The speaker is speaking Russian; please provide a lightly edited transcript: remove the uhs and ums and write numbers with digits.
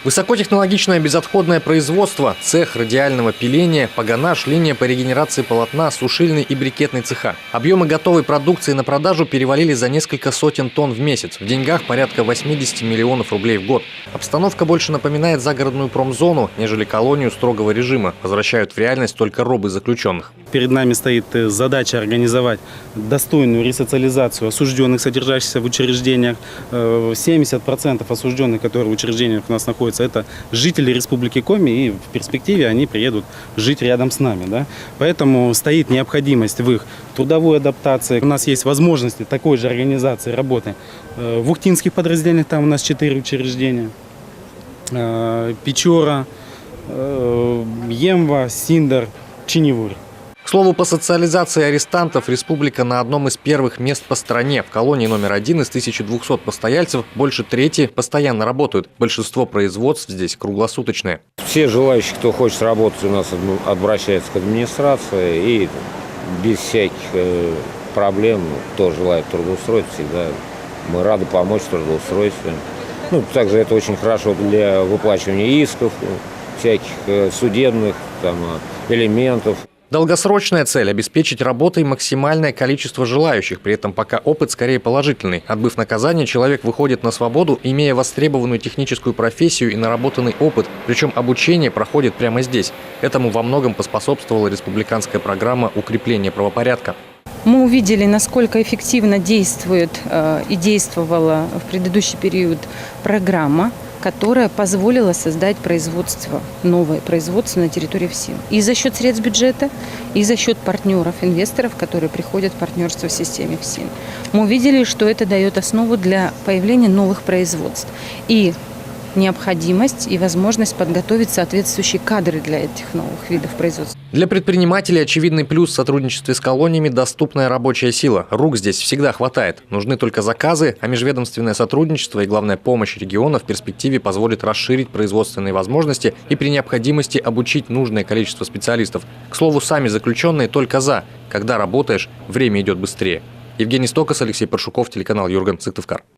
Высокотехнологичное безотходное производство, цех радиального пиления, погонаж, линия по регенерации полотна, сушильный и брикетный цеха. Объемы готовой продукции на продажу перевалили за несколько сотен тонн в месяц. В деньгах порядка 80 миллионов рублей в год. Обстановка больше напоминает загородную промзону, нежели колонию строгого режима. Возвращают в реальность только робы заключенных. Перед нами стоит задача организовать достойную ресоциализацию осужденных, содержащихся в учреждениях. 70% осужденных, которые в учреждениях у нас находятся, это жители Республики Коми, и в перспективе они приедут жить рядом с нами. Да? Поэтому стоит необходимость в их трудовой адаптации. У нас есть возможности такой же организации работы в ухтинских подразделениях, там у нас 4 учреждения, Печора, Емва, Синдер, Чиневурь. К слову, по социализации арестантов республика на одном из первых мест по стране. В колонии номер 1 из 1200 постояльцев больше трети постоянно работают. Большинство производств здесь круглосуточные. Все желающие, кто хочет работать, у нас обращаются к администрации, и без всяких проблем, кто желает трудоустроиться, всегда мы рады помочь в трудоустройстве. Также это очень хорошо для выплачивания исков, всяких судебных элементов. Долгосрочная цель – обеспечить работой максимальное количество желающих, при этом пока опыт скорее положительный. Отбыв наказание, человек выходит на свободу, имея востребованную техническую профессию и наработанный опыт, причем обучение проходит прямо здесь. Этому во многом поспособствовала республиканская программа укрепления правопорядка. Мы увидели, насколько эффективно действует и действовала в предыдущий период программа, которая позволила создать производство, новое производство на территории ФСИН. И за счет средств бюджета, и за счет партнеров, инвесторов, которые приходят в партнерство в системе ФСИН. Мы увидели, что это дает основу для появления новых производств. И необходимость и возможность подготовить соответствующие кадры для этих новых видов производства. Для предпринимателей очевидный плюс в сотрудничестве с колониями – доступная рабочая сила. Рук здесь всегда хватает. Нужны только заказы, а межведомственное сотрудничество и, главное, помощь региона в перспективе позволит расширить производственные возможности и при необходимости обучить нужное количество специалистов. К слову, сами заключенные только за. Когда работаешь, время идет быстрее. Евгений Стокос, Алексей Паршуков, телеканал Юрган, Сыктывкар.